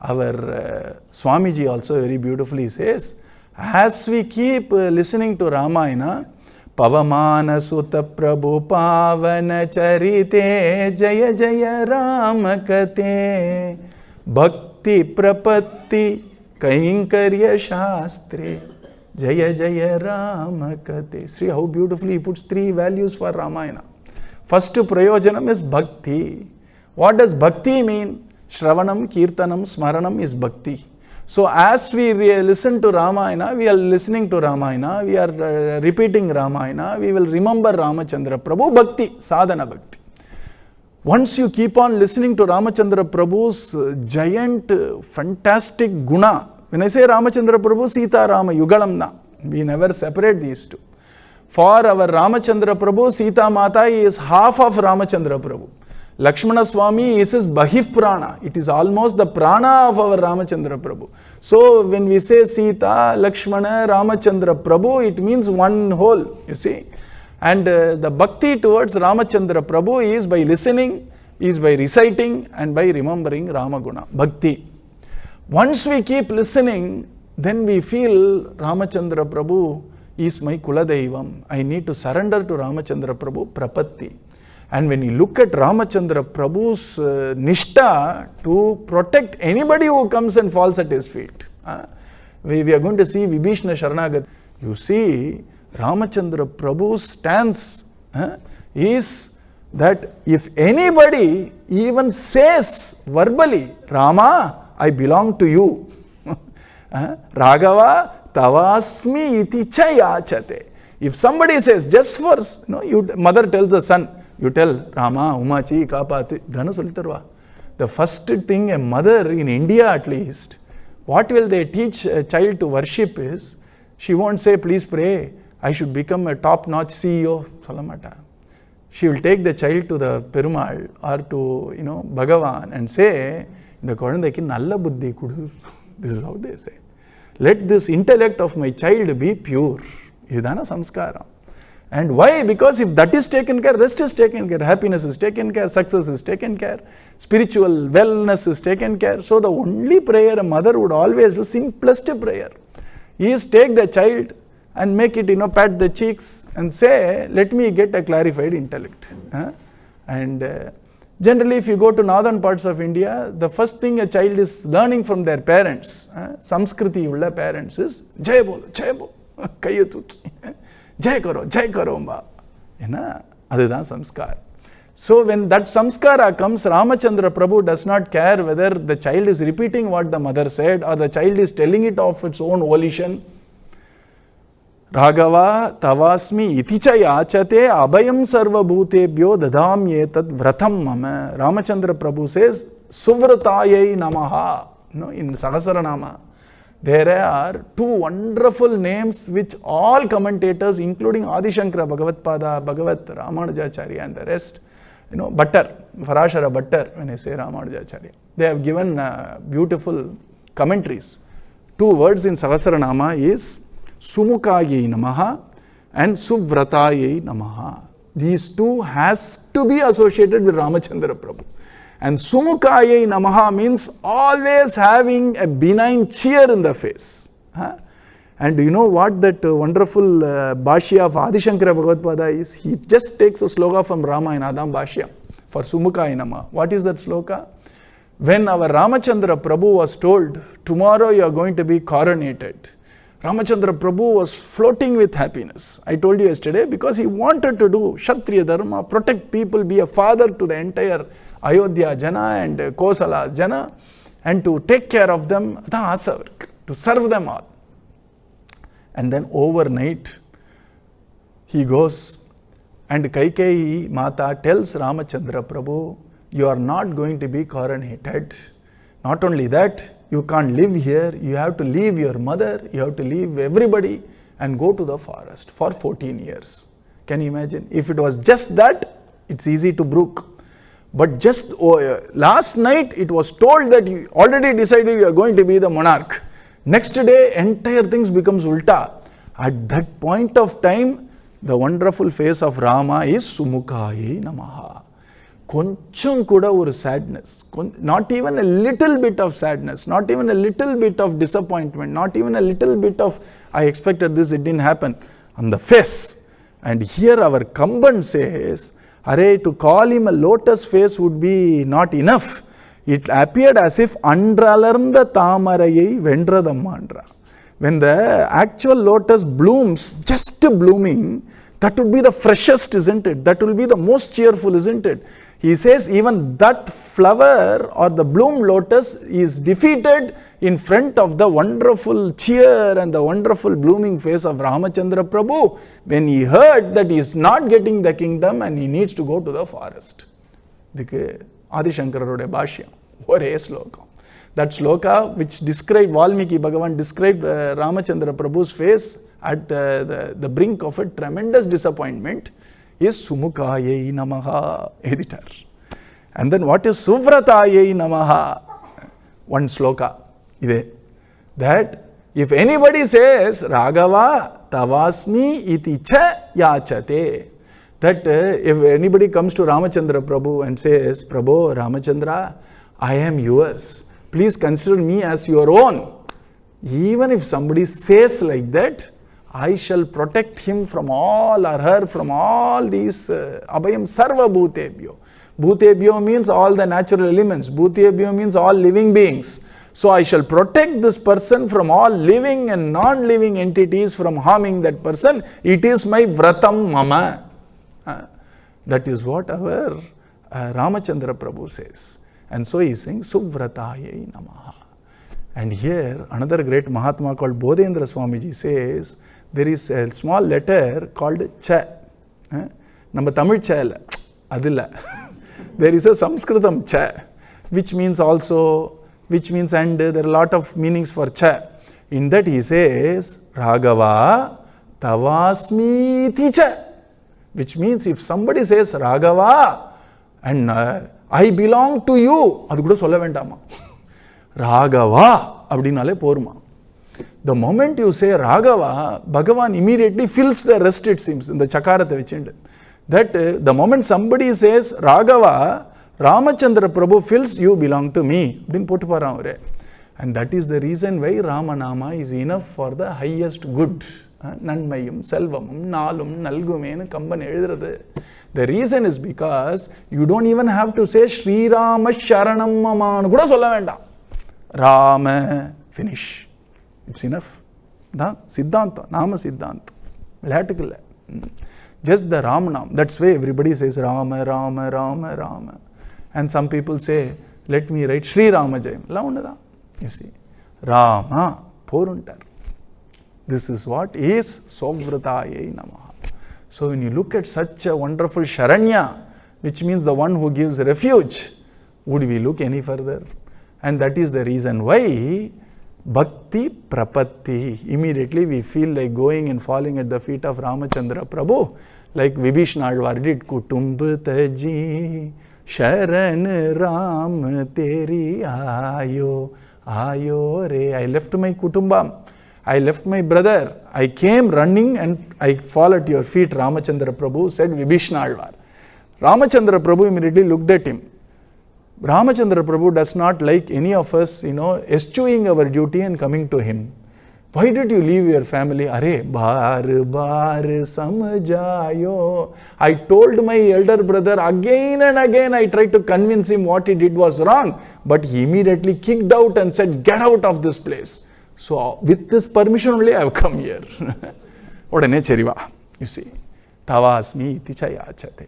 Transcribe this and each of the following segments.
Our Swamiji also very beautifully says, as we keep listening to Ramayana, Pavamana Sutta Prabhu Pavana Charite Jaya Jaya Rama Katha Bhakti-Prapatti-Kainkarya Shastra Jaya Jaya Rama Katha. See how beautifully he puts three values for Ramayana. First prayojanam is bhakti. What does bhakti mean? Shravanam, Kirtanam, Smaranam is bhakti. So as we listen to Ramayana, we are listening to Ramayana, we are repeating Ramayana, we will remember Ramachandra Prabhu, bhakti, sadhana bhakti. Once you keep on listening to Ramachandra Prabhu's giant, fantastic guna, when I say Ramachandra Prabhu, Sita Rama Yugalamna, we never separate these two. For our Ramachandra Prabhu, Sita Mata is half of Ramachandra Prabhu. Lakshmana Swami is his Bahif Prana. It is almost the Prana of our Ramachandra Prabhu. So when we say Sita, Lakshmana, Ramachandra Prabhu, it means one whole, you see. And the bhakti towards Ramachandra Prabhu is by listening, is by reciting and by remembering Rama Guna, bhakti. Once we keep listening, then we feel Ramachandra Prabhu is my Kuladaivam. I need to surrender to Ramachandra Prabhu, Prapatti. And when you look at Ramachandra Prabhu's Nishta to protect anybody who comes and falls at his feet. We are going to see Vibhishna Sharanagat. You see, Ramachandra Prabhu's stance is that if anybody even says verbally, Rama, I belong to you. Raghava tavasmi iti chayachate. If somebody says, just for, mother tells the son, you tell Rama, Umachi, Kapati, Dhanu Solitarva. The first thing a mother in India at least, what will they teach a child to worship is, she won't say, please pray, I should become a top-notch CEO, Salamata. She will take the child to the Perumal or to, Bhagavan and say, the Kodandaki Nalla Buddhi Kudu. This is how they say. Let this intellect of my child be pure. Idana Samskara. And why? Because if that is taken care, rest is taken care, happiness is taken care, success is taken care, spiritual wellness is taken care. So the only prayer a mother would always do, simplest prayer, is take the child and make it, pat the cheeks and say, let me get a clarified intellect. And generally if you go to northern parts of India, the first thing a child is learning from their parents, Samskriti ulla parents is, Jai bolo, kaiya thuki. Jai karo ma. Adhidan samskar. So when that samskara comes, Ramachandra Prabhu does not care whether the child is repeating what the mother said or the child is telling it of its own volition. Raghava tavasmi iticha yachate abhayam sarva bhutebhyo dadamyetat vratam mama. Ramachandra Prabhu says, Suvrataaya namah. In Sahasranama. There are two wonderful names which all commentators, including Adi Shankara, Bhagavatpada, Bhagavat, Ramanujacharya and the rest, Bhattar, Parashara Bhattar, when I say Ramanujacharya, they have given beautiful commentaries. Two words in Sahasranama is Sumukhaaya namah and Suvrataaya namah. These two has to be associated with Ramachandra Prabhu. And Sumukhaaya namaha means always having a benign cheer in the face. And you know what that wonderful Bhashya of Adi Shankara Bhagavatpada is? He just takes a sloka from Ramayana, Adam Bhashya, for Sumukhaaya namaha. What is that sloka? When our Ramachandra Prabhu was told, tomorrow you are going to be coronated, Ramachandra Prabhu was floating with happiness. I told you yesterday, because he wanted to do Kshatriya Dharma, protect people, be a father to the entire Ayodhya Jana and Kosala Jana, and to take care of them, to serve them all. And then overnight, he goes and Kaikeyi Mata tells Ramachandra Prabhu, you are not going to be coronated. Not only that, you can't live here, you have to leave your mother, you have to leave everybody and go to the forest for 14 years. Can you imagine? If it was just that, it's easy to brook. But just last night, it was told that you already decided you are going to be the monarch. Next day, entire things becomes ulta. At that point of time, the wonderful face of Rama is Sumukhaaya namaha. koncham kuda oru sadness, not even a little bit of sadness, not even a little bit of disappointment, not even a little bit of I expected this, it didn't happen, on the face. And here our Kamban says, Are, to call him a lotus face would be not enough. It appeared as if Andralarnda Tamarayai Vendradamandra. When the actual lotus blooms, just blooming, that would be the freshest, isn't it? That will be the most cheerful, isn't it? He says even that flower or the bloom lotus is defeated in front of the wonderful cheer and the wonderful blooming face of Ramachandra Prabhu when he heard that he is not getting the kingdom and he needs to go to the forest. Adi Shankara Bhashyam, one sloka. That sloka which described, Valmiki Bhagavan described Ramachandra Prabhu's face at the brink of a tremendous disappointment is Sumukhaaya namah, editor. And then what is Suvrataaya namah? One sloka. That if anybody says Raghava Tavasmi iti cha yachate, that if anybody comes to Ramachandra Prabhu and says, Prabhu, Ramachandra, I am yours, please consider me as your own. Even if somebody says like that, I shall protect him from all or her from all these abhayam sarva bhutebhyo. Bhutebhyo means all the natural elements. Bhutebhyo means all living beings. So I shall protect this person from all living and non-living entities from harming that person. It is my vratam mama. That is what our Ramachandra Prabhu says. And so he is saying Suvrataaya namah. And here another great Mahatma called Bodhendra Swamiji says, there is a small letter called cha. Nama Tamil cha illa, adilla. There is a Sanskritam cha, which means also, which means and, there are a lot of meanings for cha. In that he says, Raghava Tavasmi cha, which means if somebody says Raghava and I belong to you, adu kuda solla vendama. Raghava abdinale poruma. The moment you say Raghava, Bhagavan immediately fills the rest, it seems, in the Chakaratha Vichinde. That the moment somebody says Raghava, Ramachandra Prabhu fills, you belong to me. And that is the reason why Ramanama is enough for the highest good. Nanmayum, Selvamum, Nalum, Nalgumenu, Kamban Ezhurathu. The reason is because you don't even have to say Sri Rama Sharanam Mama. Kuda solla venda. Rama, finish. It's enough. Siddhanta, Nama Siddhanta. Latikilla. Just the Ramanam. That's why everybody says Rama, Rama, Rama, Rama. And some people say, let me write Sri Rama Jayam. You see. Rama, poruntar. This is what is Suvrataaya namah. So when you look at such a wonderful Sharanya, which means the one who gives refuge, would we look any further? And that is the reason why Bhakti-Prapatti, immediately we feel like going and falling at the feet of Ramachandra Prabhu, like Vibhishnalvar did, Kutumbataji, Sharan Ram Teri Ayo, Ayo Re. I left my Kutumbam, I left my brother, I came running and I fall at your feet, Ramachandra Prabhu, said Vibhishnalvar. Ramachandra Prabhu immediately looked at him. Ramachandra Prabhu does not like any of us, eschewing our duty and coming to him. Why did you leave your family? Are, bar samjayo. I told my elder brother again and again, I tried to convince him what he did was wrong, but he immediately kicked out and said, get out of this place. So with this permission only I have come here. Odane cheriva, you see. Tavasmi iti chayachate.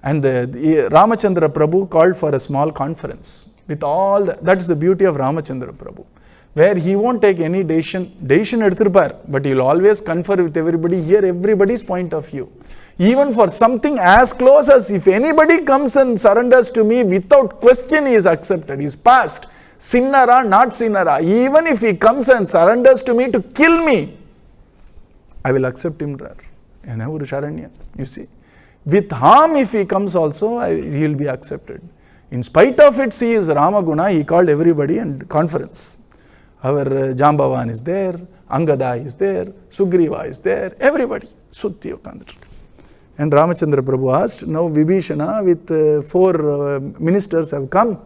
And Ramachandra Prabhu called for a small conference with all, that's the beauty of Ramachandra Prabhu, where he won't take any decision but he will always confer with everybody, hear everybody's point of view. Even for something as close as if anybody comes and surrenders to me without question, he is accepted, he is passed. Sinnara, not sinnara. Even if he comes and surrenders to me to kill me, I will accept him. You see. With harm, if he comes also, he will be accepted. In spite of it, he is Rama Guna, he called everybody and conference. Our Jambavan is there, Angada is there, Sugriva is there, everybody. Sutti Okandra. And Ramachandra Prabhu asked, now Vibhishana with 4 ministers have come,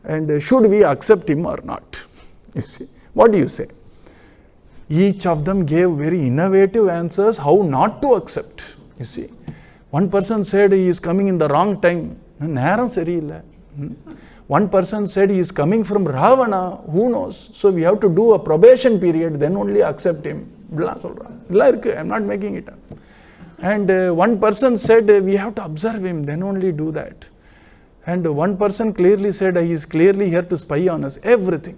and should we accept him or not? You see, what do you say? Each of them gave very innovative answers how not to accept. You see, one person said he is coming in the wrong time. One person said he is coming from Ravana. Who knows? So we have to do a probation period, then only accept him. I'm not making it up. And one person said we have to observe him, then only do that. And one person clearly said he is clearly here to spy on us, everything.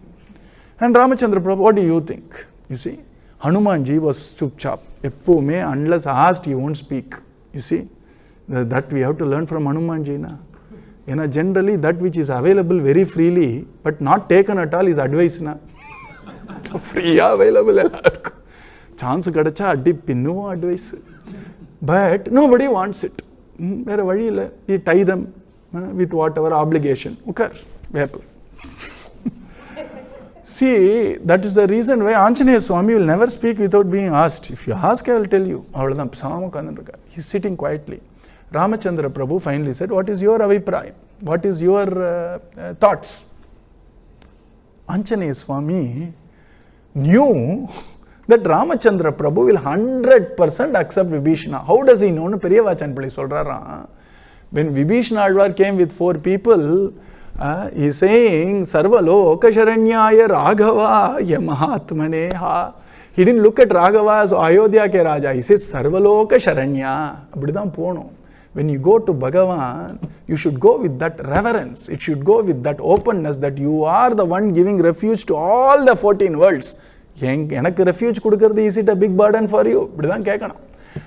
And Ramachandra Prabhu, what do you think? You see, Hanumanji was chupchap. Unless asked, he won't speak. You see, that we have to learn from Hanumanji. Na? Generally, that which is available very freely, but not taken at all is advice. Na? Free available. Chance kadacha addi pinnu advice. But nobody wants it. You tie them with whatever obligation. See, that is the reason why Anjaneya Swami will never speak without being asked. If you ask, I will tell you. He is sitting quietly. Ramachandra Prabhu finally said, what is your aviprayam? What is your thoughts? Anjaneya Swami knew that Ramachandra Prabhu will 100% accept Vibhishana. How does he know? When Vibhishana Alvar came with 4 people, he is saying, Sarvaloka Sharanyaya Raghava Yamahatmane Ha. He didn't look at Raghava as Ayodhya ke Raja. He says, Sarvaloka Sharanya. When you go to Bhagavan, you should go with that reverence. It should go with that openness that you are the one giving refuge to all the 14 worlds. Enakku refuge kudukkradhu, is it a big burden for you?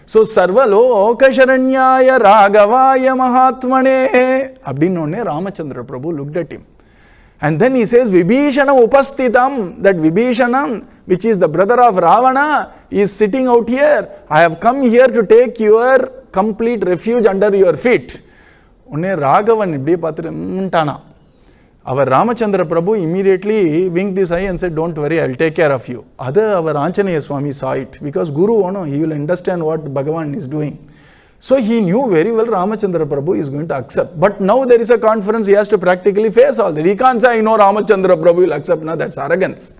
So, Sarvaloka Sharanyaya Raghavaya Mahatmane. Abdinone Ramachandra Prabhu looked at him. And then he says, Vibhishana Upastitam, that Vibhishanam, which is the brother of Ravana, is sitting out here. I have come here to take your complete refuge under your feet. Unne Raghavan ibdi patru our Ramachandra Prabhu immediately winked his eye and said, don't worry, I will take care of you. Other our Anjaneya Swami saw it, because Guru, he will understand what Bhagavan is doing. So he knew very well Ramachandra Prabhu is going to accept. But now there is a conference, he has to practically face all that. He can't say, I know Ramachandra Prabhu will accept. No, that's arrogance.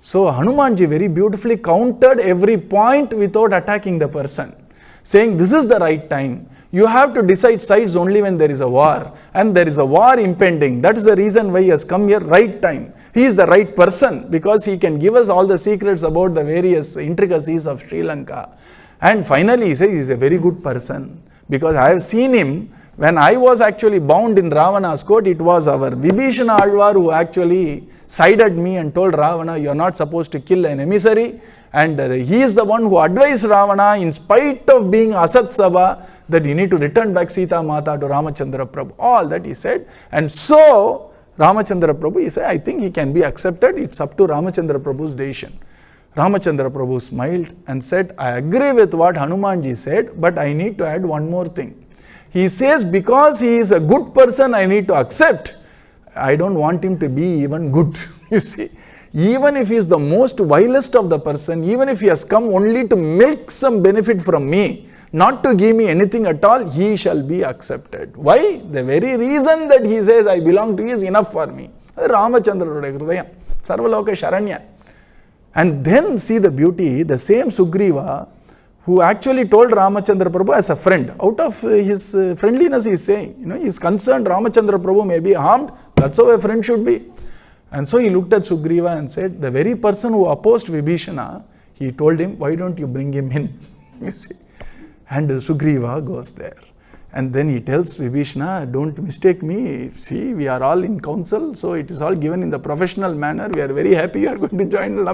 So Hanumanji very beautifully countered every point without attacking the person, saying this is the right time. You have to decide sides only when there is a war, and there is a war impending. That is the reason why he has come here, right time. He is the right person because he can give us all the secrets about the various intricacies of Sri Lanka. And finally he says he is a very good person, because I have seen him when I was actually bound in Ravana's court. It was our Vibhishana Alvar who actually sided me and told Ravana, you are not supposed to kill an emissary. And he is the one who advised Ravana, in spite of being Asat Sabha, that you need to return back Sita Mata to Ramachandra Prabhu. All that he said. And so Ramachandra Prabhu, he said, I think he can be accepted. It's up to Ramachandra Prabhu's decision. Ramachandra Prabhu smiled and said, I agree with what Hanumanji said, but I need to add one more thing. He says, because he is a good person, I need to accept. I don't want him to be even good. You see, even if he is the most vilest of the person, even if he has come only to milk some benefit from me, not to give me anything at all, he shall be accepted. Why? The very reason that he says, I belong to you is enough for me. Ramachandra Hridayam, Sarvaloka Sharanya. And then see the beauty, the same Sugriva, who actually told Ramachandra Prabhu as a friend, out of his friendliness he is saying, he is concerned Ramachandra Prabhu may be harmed, that's how a friend should be. And so he looked at Sugriva and said, the very person who opposed Vibhishana, he told him, why don't you bring him in? You see. And Sugriva goes there. And then he tells Vibhishana, don't mistake me. See, we are all in council, so it is all given in the professional manner. We are very happy you are going to join.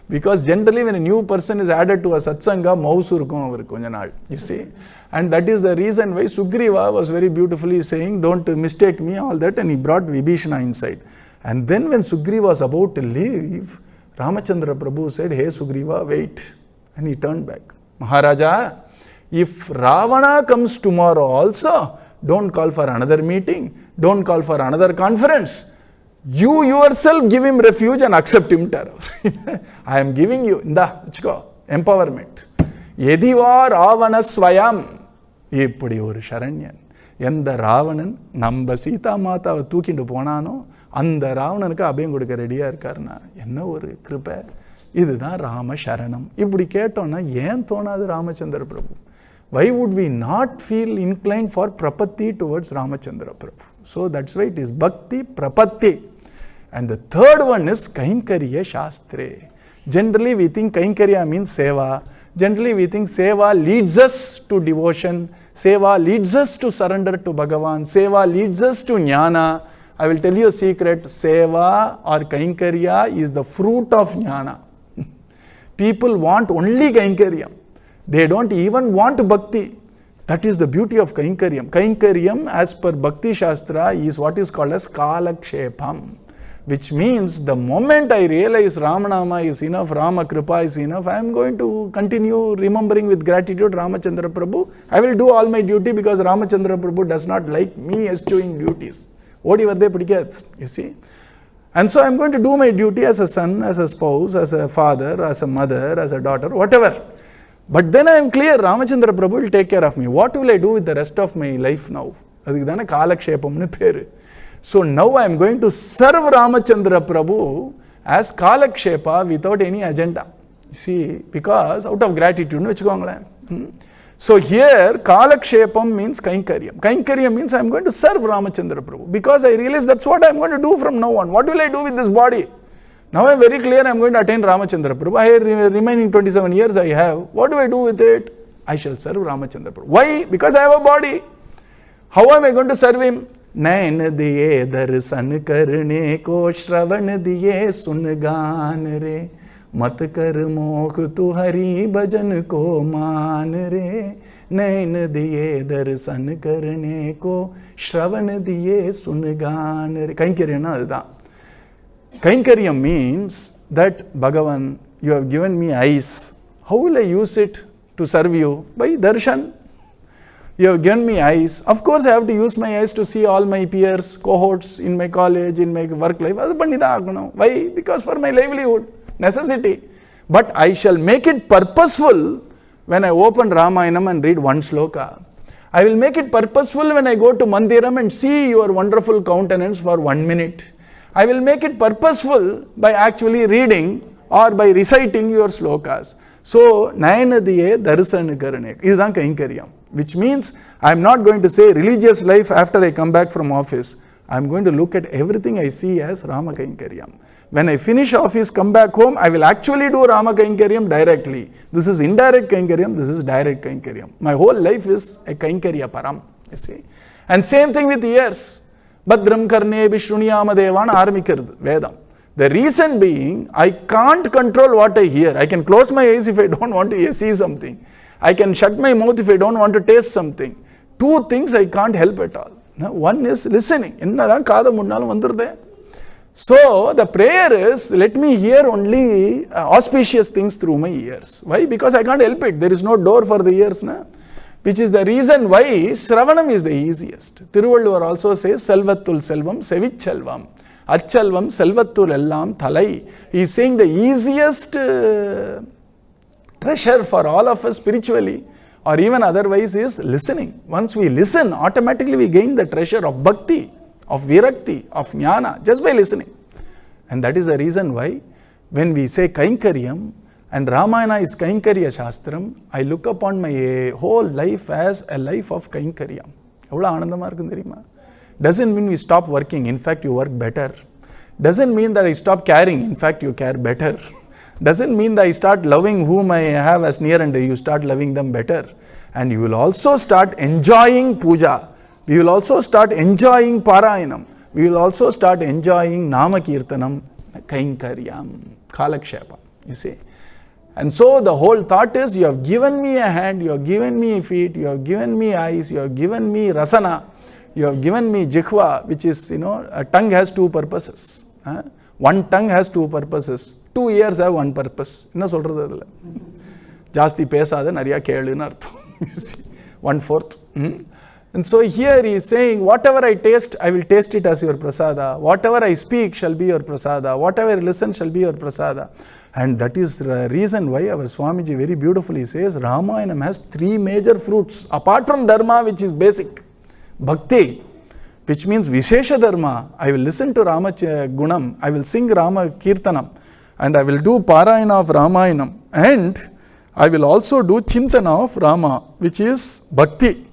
Because generally when a new person is added to a satsanga, you see. And that is the reason why Sugriva was very beautifully saying, don't mistake me, all that. And he brought Vibhishana inside. And then when Sugriva was about to leave, Ramachandra Prabhu said, hey Sugriva, wait. And he turned back. Maharaja, if Ravana comes tomorrow also, don't call for another meeting, don't call for another conference. You yourself give him refuge and accept him terror. I am giving you empowerment. எதிவா Ravana ஸ்வயம். இப்படி ஒரு சரண்யன். எந்த ராவணன் நம்ம சீதா மாதாவை தூக்கிட்டு போனானோ அந்த ராவணனுக்கு அபயம் கொடுக்க ரெடியா இருக்காருன்னா என்ன ஒரு கிருபை. இதுதான் ராம சரணம். இப்படி கேட்டோம்னா ஏன் தோணாது ராமச்சந்திர பிரபு? Why would we not feel inclined for prapatti towards Ramachandra Prabhu? So that's why it is Bhakti-Prapatti. And the third one is Kainkarya Shastra. Generally we think Kainkarya means seva. Generally we think seva leads us to devotion. Seva leads us to surrender to Bhagavan. Seva leads us to jnana. I will tell you a secret. Seva or Kainkarya is the fruit of jnana. People want only Kainkaryam. They don't even want bhakti. That is the beauty of Kainkaryam. Kainkaryam, as per Bhakti Shastra, is what is called as Kalakshepam, which means the moment I realize Ramanama is enough, Rama Kripa is enough, I am going to continue remembering with gratitude Ramachandra Prabhu. I will do all my duty because Ramachandra Prabhu does not like me eschewing duties. Odi varde pidikathu, you see. And so I am going to do my duty as a son, as a spouse, as a father, as a mother, as a daughter, whatever. But then I am clear, Ramachandra Prabhu will take care of me. What will I do with the rest of my life now? Adhukku thana Kalakshepamnu peru. So now I am going to serve Ramachandra Prabhu as Kalakshepa without any agenda. See, because out of gratitude, vechukongala. So here Kalakshepam means Kainkaryam. Kainkaryam means I am going to serve Ramachandra Prabhu because I realize that's what I am going to do from now on. What will I do with this body? Now I am very clear, I am going to attain Ramachandra Prabhu. I remaining 27 years I have. What do I do with it? I shall serve Ramachandra Prabhu. Why? Because I have a body. How am I going to serve him? Nain diye darsan karne ko shravan diye sun gaan re mat kar mokh tu hari bhajan ko maan re. Nain diye darsan karne ko shravan diye sun gaan re. Kainkaryana adha. Kainkaryam means that Bhagavan, you have given me eyes. How will I use it to serve you? By darshan. You have given me eyes. Of course, I have to use my eyes to see all my peers, cohorts in my college, in my work life. Why? Because for my livelihood, necessity. But I shall make it purposeful when I open Ramayanam and read one sloka. I will make it purposeful when I go to Mandiram and see your wonderful countenance for 1 minute. I will make it purposeful by actually reading or by reciting your slokas. So, Nayanadiye Darsana Karane. This is Kainkaryam. Which means I am not going to say religious life after I come back from office. I am going to look at everything I see as Rama Kainkaryam. When I finish office, come back home, I will actually do Rama Kainkaryam directly. This is indirect Kainkaryam, this is direct Kainkaryam. My whole life is a Kainkarya Param, you see. And same thing with ears. Badram karne vishruniyama devan aramikirudhu Vedam. The reason being, I can't control what I hear. I can close my eyes if I don't want to see something. I can shut my mouth if I don't want to taste something. Two things I can't help at all. One is listening. So the prayer is, let me hear only auspicious things through my ears. Why? Because I can't help it. There is no door for the ears. Which is the reason why Shravanam is the easiest. Thiruvalluvar also says, Selvathul Selvam, Sevichelvam, Achelvam, Selvathul Ellam, Thalai. He is saying the easiest treasure for all of us spiritually or even otherwise is listening. Once we listen, automatically we gain the treasure of bhakti, of virakti, of jnana, just by listening. And that is the reason why when we say Kainkaryam, and Ramayana is Kainkarya Shastram, I look upon my whole life as a life of Kainkaryam. Doesn't mean we stop working, in fact you work better. Doesn't mean that I stop caring, in fact you care better. Doesn't mean that I start loving whom I have as near and you start loving them better. And you will also start enjoying puja. We will also start enjoying Parayanam. We will also start enjoying Nama Kirtanam, Kainkaryam, Kalakshepa, you see. And so the whole thought is, you have given me a hand, you have given me feet, you have given me eyes, you have given me rasana, you have given me jikhva, which is, a tongue has two purposes. One tongue has two purposes. 2 ears have one purpose. Enna solradhu adula? Jaasti pesada nariya kelunu artham. 1/4. And so here he is saying, whatever I taste, I will taste it as your prasada. Whatever I speak shall be your prasada. Whatever I listen shall be your prasada. And that is the reason why our Swamiji very beautifully says, Ramayanam has 3 major fruits. Apart from dharma, which is basic. Bhakti, which means Vishesha dharma. I will listen to Rama Gunam. I will sing Rama Kirtanam. And I will do Parayana of Ramayanam. And I will also do Chintana of Rama, which is Bhakti.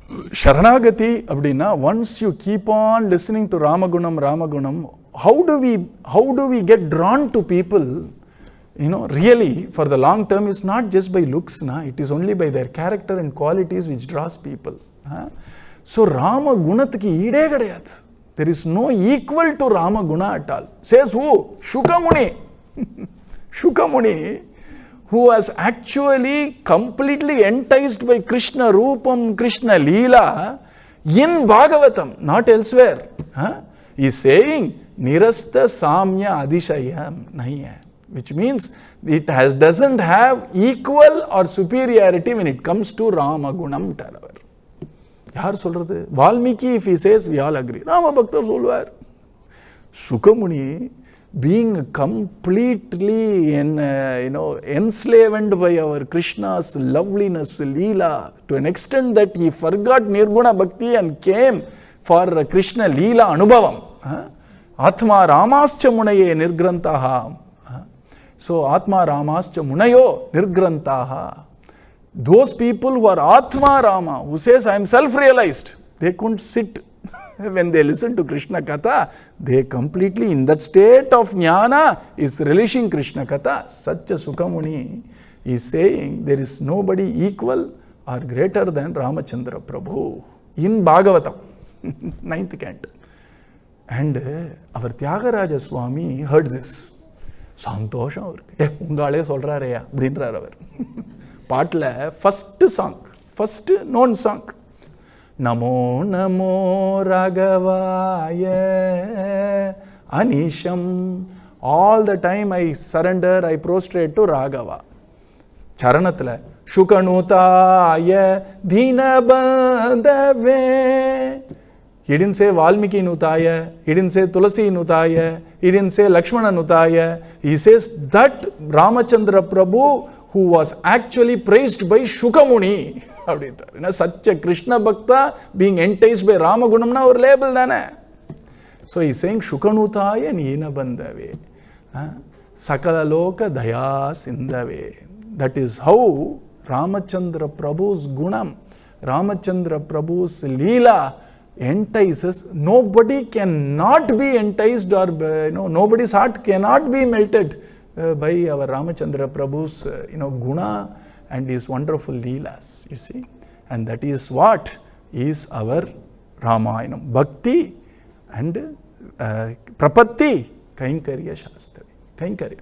Sharanagati abdina, once you keep on listening to Ramagunam, how do we get drawn to people? Really, for the long term, it's not just by looks, it is only by their character and qualities which draws people. So Rama Gunathiki ide kadayadu. There is no equal to Rama Guna at all. Says who? Shukamuni. Shukamuni, who was actually completely enticed by Krishna Rupam, Krishna Leela in Bhagavatam, not elsewhere. He is saying, Nirasta Samya Adishayam Nahiya, which means it doesn't have equal or superiority when it comes to Rama Gunam Talavar. Yaar solradhu? Valmiki, if he says, we all agree. Rama Bhakta solvar. Shukamuni, being completely enslaved by our Krishna's loveliness, Leela, to an extent that he forgot Nirguna Bhakti and came for Krishna Leela Anubhavam. Atma Ramascha Munaye Nirgrantaha. So Atma Ramascha Munayo Nirgrantaha. Those people who are Atma Rama, who says, I am self-realized, they couldn't sit. When they listen to Krishna Katha, they completely, in that state of jnana, is relishing Krishna Katha. Such a Sukhamuni is saying, there is nobody equal or greater than Ramachandra Prabhu in Bhagavatam, 9th canto. And our Tyagaraja Swami heard this. Santosham avarku. Ungale solrareya, abindrar avar. Paatla first song, first known song. Namo Namo Raghavaya Anisham. All the time I surrender, I prostrate to Raghava. Charanatla Shukanutaya Dhinabandave. He didn't say Valmiki Nutaya, he didn't say Tulasi Nutaya, he didn't say Lakshmana Nutaya. He says that Ramachandra Prabhu, who was actually praised by Shukamuni. Such a Krishna Bhakta being enticed by Rama Gunamna or label dana. So he is saying Shukanutaya Nina Bandave. Sakala Loka Daya Sindave. That is how Ramachandra Prabhu's Gunam, Ramachandra Prabhu's Leela entices. Nobody cannot be enticed, or nobody's heart cannot be melted by our Ramachandra Prabhu's Guna and his wonderful Leelas, you see. And that is what is our Ramayanam. Bhakti and Prapatti Kainkarya Shastra. Kainkarya.